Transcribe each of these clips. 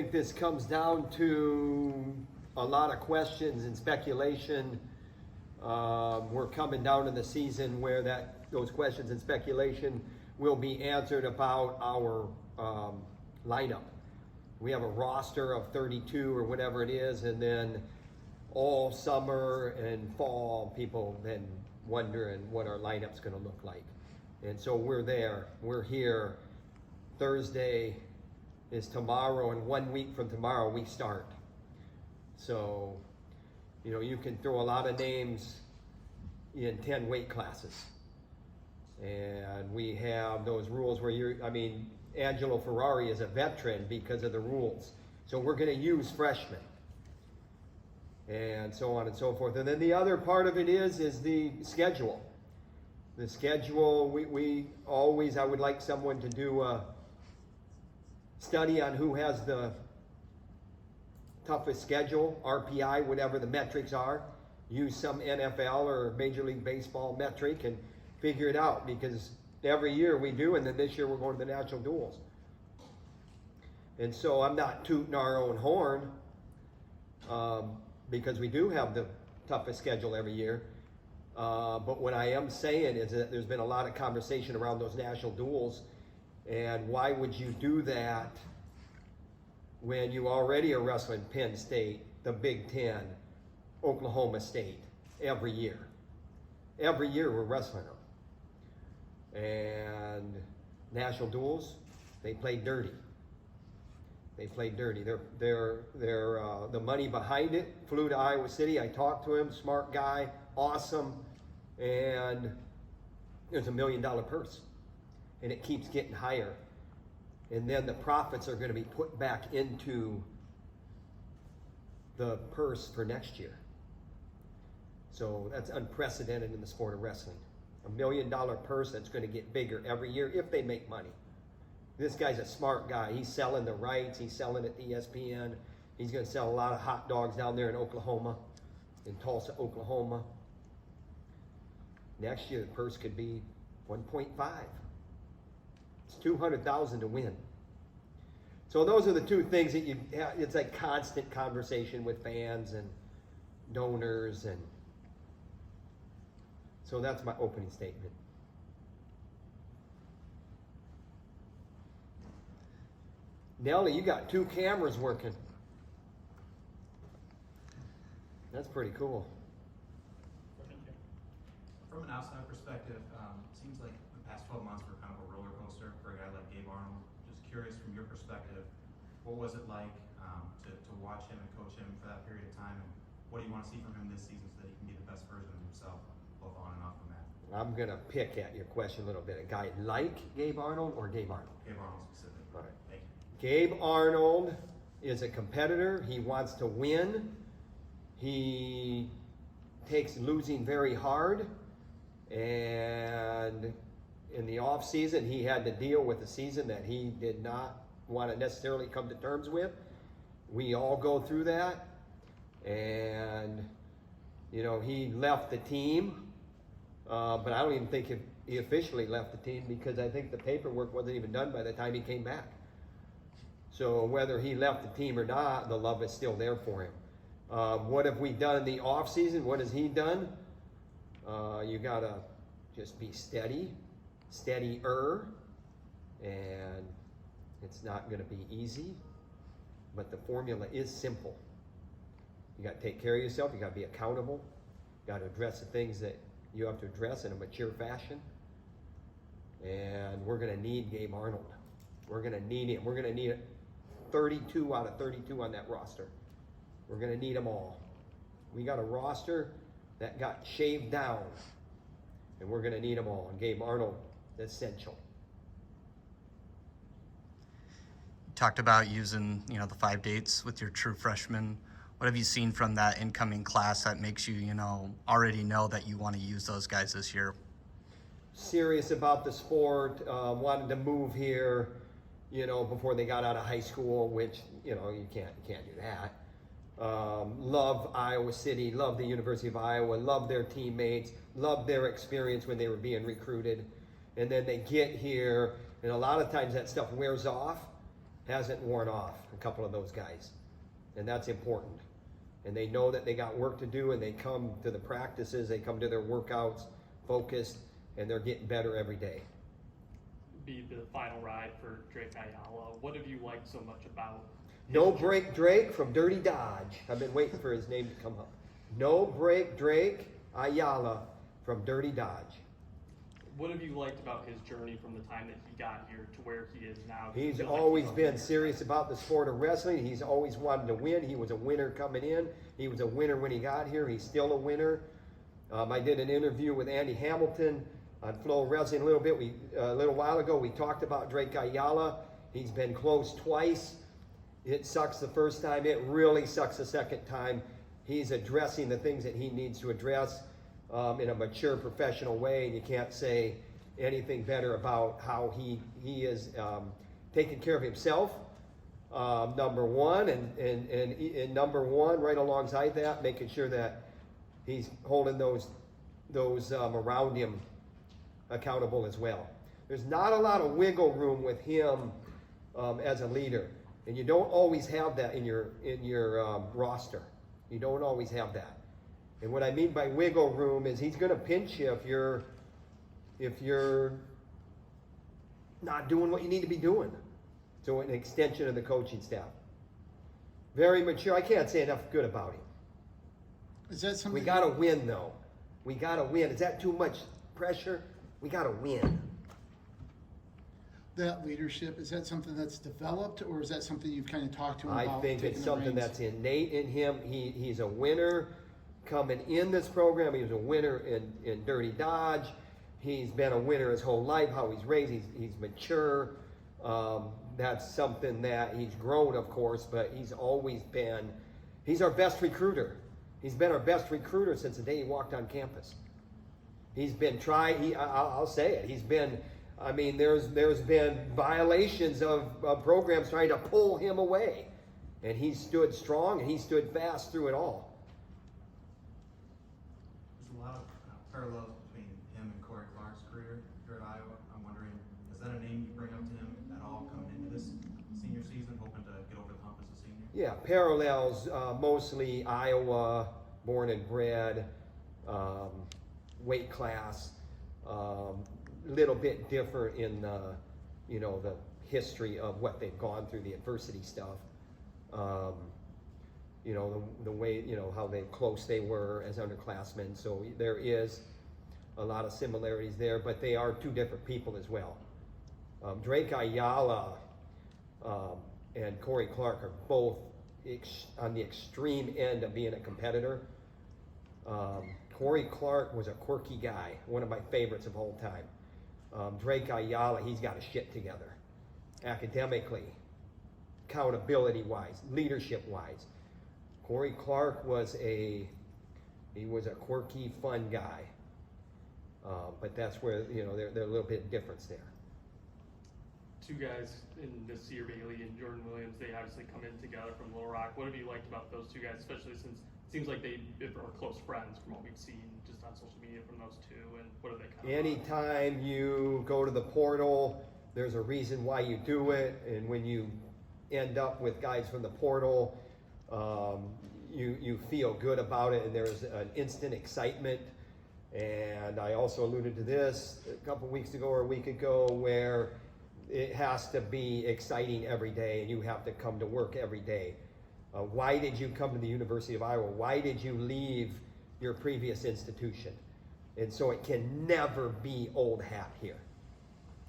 I think this comes down to a lot of questions and speculation. We're coming down to the season where those questions and speculation will be answered about our lineup. We have a roster of 32 or whatever it is, and then all summer and fall, people then wondering what our lineup's going to look like. And so we're there. We're here. Thursday is tomorrow, and 1 week from tomorrow we start. So, you know, you can throw a lot of names in 10 weight classes. And we have those rules where Angelo Ferrari is a veteran because of the rules. So we're going to use freshmen. And so on and so forth. And then the other part of it is the schedule. The schedule, I would like someone to do a study on who has the toughest schedule, RPI, whatever the metrics are. Use some NFL or Major League Baseball metric and figure it out, because every year we do, and then this year we're going to the national duels. And so I'm not tooting our own horn, because we do have the toughest schedule every year. But what I am saying is that there's been a lot of conversation around those national duels, and why would you do that when you already are wrestling Penn State, the Big Ten, Oklahoma State every year? Every year we're wrestling them. And national duels, they play dirty. They play dirty. They're the money behind it. Flew to Iowa City. I talked to him. Smart guy, awesome, and there's $1 million purse, and it keeps getting higher. And then the profits are going to be put back into the purse for next year. So that's unprecedented in the sport of wrestling. $1 million purse that's going to get bigger every year if they make money. This guy's a smart guy. He's selling the rights. He's selling it to ESPN. He's going to sell a lot of hot dogs down there in Oklahoma, in Tulsa, Oklahoma. Next year, the purse could be 1.5. It's $200,000 to win. So those are the two things that it's like constant conversation with fans and donors, and so that's my opening statement. Nelly, you got 2 cameras working. That's pretty cool. From an outside perspective, seems like the past 12 months were kind of a roller coaster for a guy like Gabe Arnold. Just curious from your perspective, what was it like to watch him and coach him for that period of time, and what do you want to see from him this season so that he can be the best version of himself, both on and off the mat? I'm going to pick at your question a little bit. A guy like Gabe Arnold or Gabe Arnold? Gabe Arnold specifically. All right. Thank you. Gabe Arnold is a competitor. He wants to win. He takes losing very hard. And in the off season, he had to deal with a season that he did not want to necessarily come to terms with. We all go through that. And, you know, he left the team. But I don't even think he officially left the team, because I think the paperwork wasn't even done by the time he came back. So whether he left the team or not, the love is still there for him. What have we done in the off season? What has he done? You gotta just be steadier, and it's not gonna be easy, but the formula is simple. You gotta take care of yourself. You gotta be accountable. You gotta address the things that you have to address in a mature fashion. And we're gonna need Gabe Arnold. We're gonna need him. We're gonna need 32 out of 32 on that roster. We're gonna need them all. We got a roster that got shaved down, and we're going to need them all. And Gabe Arnold, essential. You talked about using, the 5 dates with your true freshmen. What have you seen from that incoming class that makes you, already know that you want to use those guys this year? Serious about the sport, wanted to move here, before they got out of high school, which, you can't do that. Love Iowa City, love the University of Iowa, love their teammates, love their experience when they were being recruited. And then they get here, and a lot of times that stuff wears off. hasn't worn off, a couple of those guys. And that's important. And they know that they got work to do, and they come to the practices, they come to their workouts focused, and they're getting better every day. Be the final ride for Drake Ayala. What have you liked so much about No break Drake from Dirty Dodge. I've been waiting for his name to come up. No break Drake Ayala from Dirty Dodge. What have you liked about his journey from the time that he got here to where he is now? He's Feels like always he's been serious about the sport of wrestling. He's always wanted to win. He was a winner coming in. He was a winner when he got here. He's still a winner. I did an interview with Andy Hamilton on Flow Wrestling a little while ago. We talked about Drake Ayala. He's been close twice. It sucks the first time. It really sucks the second time. He's addressing the things that he needs to address in a mature, professional way, and you can't say anything better about how he is taking care of himself, number one, and number one, right alongside that, making sure that he's holding those around him accountable as well. There's not a lot of wiggle room with him as a leader, and you don't always have that in your roster. You don't always have that. And what I mean by wiggle room is he's going to pinch you if you're not doing what you need to be doing. So an extension of the coaching staff. Very mature. I can't say enough good about him. Is that something? We got to win, though. We got to win. Is that too much pressure? We got to win. That leadership, is that something that's developed, or is that something you've kind of talked to him about? I think taking it's the something reins? that's innate in him. He's a winner coming in this program. He was a winner in Dirty Dodge. He's been a winner his whole life, how he's raised. He's mature. That's something that he's grown, of course, but he's our best recruiter. He's been our best recruiter since the day he walked on campus. He's been I'll say it. There's been violations of programs trying to pull him away. And he stood strong and he stood fast through it all. There's a lot of parallels between him and Corey Clark's career here at Iowa. I'm wondering, is that a name you bring up to him at all coming into this senior season, hoping to get over the hump as a senior? Yeah, parallels, mostly Iowa, born and bred, weight class, little bit different in the history of what they've gone through, the adversity stuff. The way, how close they were as underclassmen. So there is a lot of similarities there, but they are two different people as well. Drake Ayala and Corey Clark are both on the extreme end of being a competitor. Corey Clark was a quirky guy, one of my favorites of all time. Drake Ayala, he's got his shit together, academically, accountability-wise, leadership-wise. Corey Clark was a quirky, fun guy, but that's where they're a little bit of difference there. Two guys in this year, Bailey and Jordan Williams, they obviously come in together from Little Rock. What have you liked about those two guys, especially since it seems like they are close friends from what we've seen just on social media from those two, and what are they kind of Anytime you go to the portal, there's a reason why you do it, and when you end up with guys from the portal, you feel good about it, and there's an instant excitement. And I also alluded to this a couple weeks ago or a week ago, where it has to be exciting every day, and you have to come to work every day. Why did you come to the University of Iowa? Why did you leave your previous institution? And so it can never be old hat here.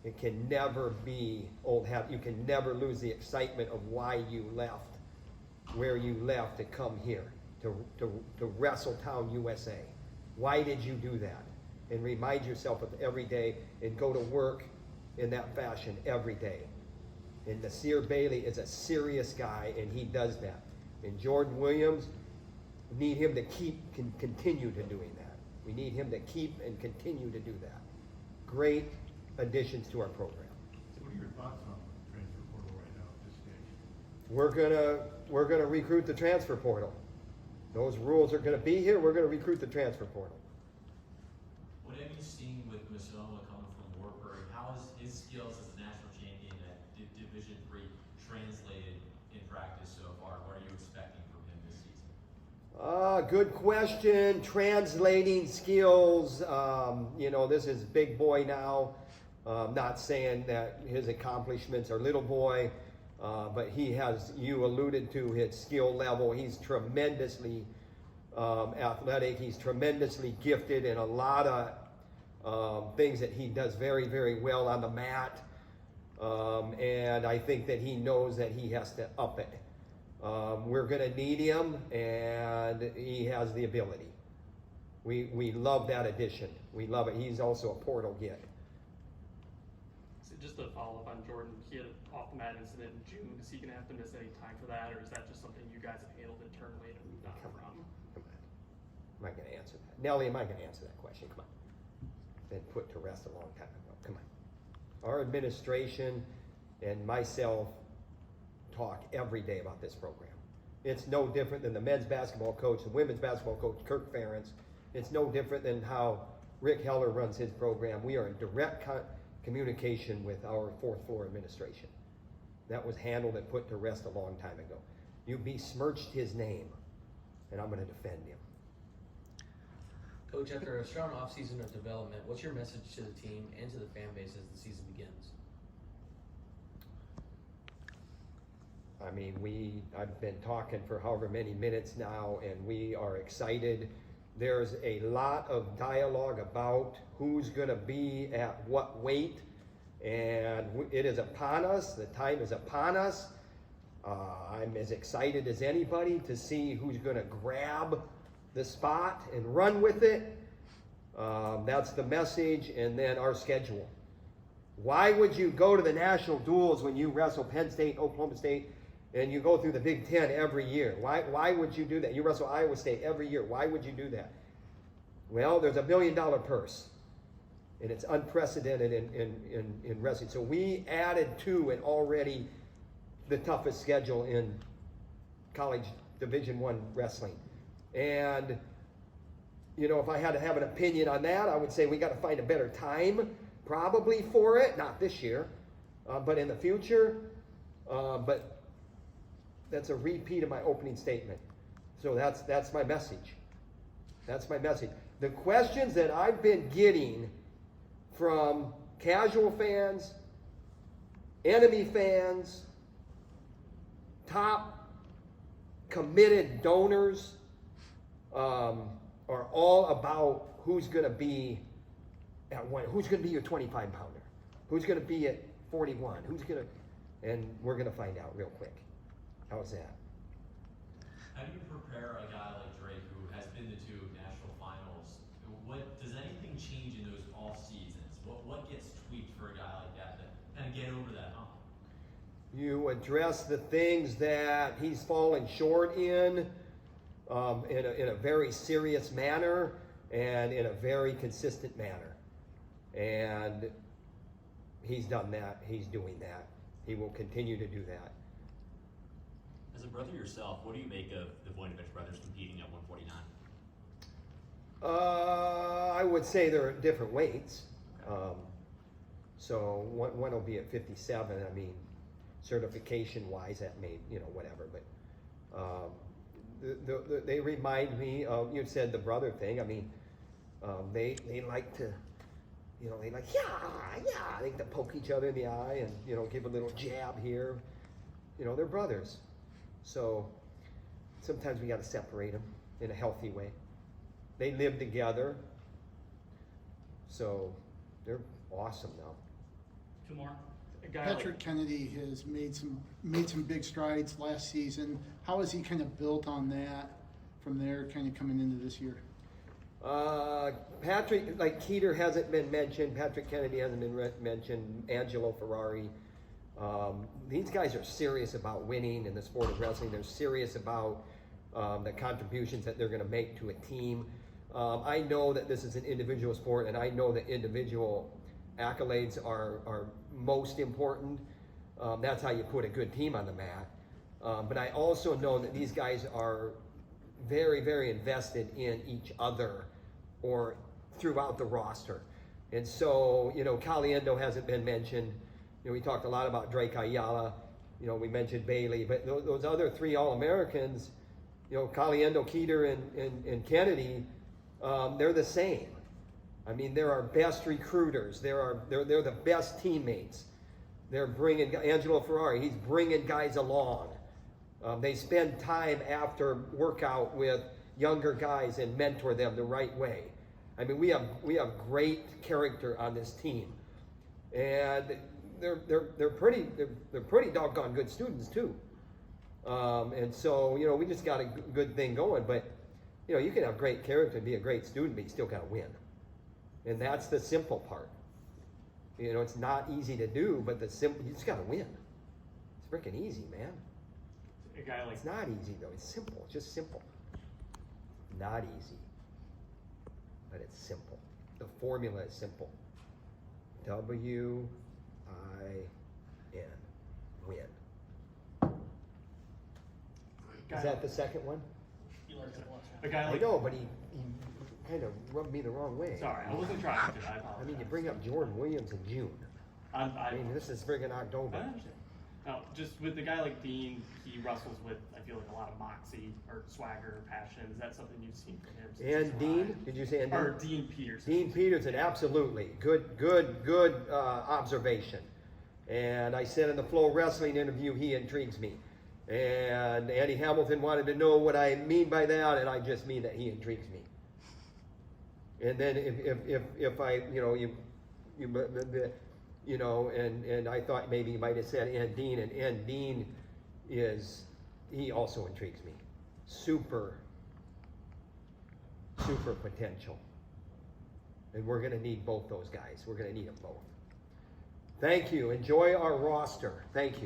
It can never be old hat. You can never lose the excitement of why you left, where you left to come here, to Wrestletown, USA. Why did you do that? And remind yourself of every day, and go to work in that fashion every day. And Nasir Bailey is a serious guy, and he does that. And Jordan Williams, need him to continue to doing that. We need him to keep and continue to do that. Great additions to our program. So what are your thoughts on the transfer portal right now at this stage? We're gonna recruit the transfer portal. Those rules are gonna be here. We're gonna recruit the transfer portal. What have you seen with Masoma coming from Wartburg? How has his skills as a national champion at Division III translated Good question. Translating skills. This is big boy now. Not saying that his accomplishments are little boy, but he has, you alluded to his skill level. He's tremendously athletic. He's tremendously gifted in a lot of things that he does very, very well on the mat. And I think that he knows that he has to up it. We're going to need him, and he has the ability. We love that addition. We love it. He's also a portal get. So just to follow up on Jordan, he had an off-the-mat incident in June. Is he going to have to miss any time for that, or is that just something you guys have handled internally and moved on from? Come on. Am I going to answer that? Nellie, am I going to answer that question? Come on. Been put to rest a long time ago. Come on. Our administration and myself talk every day about this program. It's no different than the men's basketball coach, the women's basketball coach, Kirk Ferentz. It's no different than how Rick Heller runs his program. We are in direct communication with our fourth floor administration. That was handled and put to rest a long time ago. You besmirched his name, and I'm going to defend him. Coach, after a strong offseason of development, what's your message to the team and to the fan base as the season begins? I mean, I've been talking for however many minutes now, and we are excited. There's a lot of dialogue about who's going to be at what weight, and it is upon us. The time is upon us. I'm as excited as anybody to see who's going to grab the spot and run with it. That's the message, and then our schedule. Why would you go to the national duels when you wrestle Penn State, Oklahoma State, and you go through the Big Ten every year? Why would you do that? You wrestle Iowa State every year. Why would you do that? Well, there's $1 million purse, and it's unprecedented in wrestling. So we added to an already the toughest schedule in college Division I wrestling. And, if I had to have an opinion on that, I would say we got to find a better time probably for it. Not this year, but in the future. But that's a repeat of my opening statement. So that's my message. That's my message. The questions that I've been getting from casual fans, enemy fans, top committed donors are all about who's going to be at one, who's going to be your 25 pounder, who's going to be at 41, and we're going to find out real quick. How's that? How do you prepare a guy like Drake who has been to 2 national finals? Does anything change in those off seasons? What gets tweaked for a guy like that to kind of get over that hump? You address the things that he's fallen short in a very serious manner and in a very consistent manner. And he's done that. He's doing that. He will continue to do that. As a brother yourself, what do you make of the Voinovich brothers competing at 149? I would say they're at different weights. So one will be at 57. I mean, certification-wise, that may, whatever. But they remind me of, you said the brother thing. I mean, they like to, they like, yeah. They like to poke each other in the eye and, give a little jab here. They're brothers. So sometimes we got to separate them in a healthy way. They live together. So they're awesome now. 2 more. A guy Patrick Kennedy has made some big strides last season. How has he kind of built on that from there, kind of coming into this year? Patrick, like Keeter hasn't been mentioned. Patrick Kennedy hasn't been mentioned. Angelo Ferrari. These guys are serious about winning in the sport of wrestling. They're serious about the contributions that they're going to make to a team. I know that this is an individual sport, and I know that individual accolades are most important. That's how you put a good team on the mat. But I also know that these guys are very, very invested in each other or throughout the roster. And so, Caliendo hasn't been mentioned. We talked a lot about Drake Ayala. We mentioned Bailey. But those other 3 All-Americans, you know, Caliendo, Keeter, and Kennedy, they're the same. I mean, they're our best recruiters. They're the best teammates. They're bringing Angelo Ferrari. He's bringing guys along. They spend time after workout with younger guys and mentor them the right way. I mean, we have great character on this team, and they're pretty doggone good students too. And so, you know, we just got a good thing going. But you know, you can have great character and be a great student, but you still got to win. And that's the simple part. You know, it's not easy to do, but you just got to win. It's freaking easy, man. A guy like It's not easy though. It's simple. It's just simple. Not easy, but it's simple. The formula is simple. W-I-N. Win. Is that the second one? a guy I like. know, but he kind of rubbed me the wrong way. Sorry, I wasn't trying to. I apologize. I mean, you bring up Jordan Williams in June. I mean, this is friggin' I October. understand. Now, just with the guy like Dean, he wrestles with, I feel like, a lot of moxie or swagger or passion. Is that something you've seen from him? since And he's Dean, arrived? did you say and Dean? Or Dean Peterson. Dean Peterson, absolutely. Good observation. And I said in the Flow Wrestling interview, he intrigues me. And Andy Hamilton wanted to know what I mean by that, and I just mean that he intrigues me. And then if I, and I thought maybe you might have said and Dean he also intrigues me. Super potential. And we're gonna need both those guys. We're gonna need them both. Thank you. Enjoy our roster. Thank you.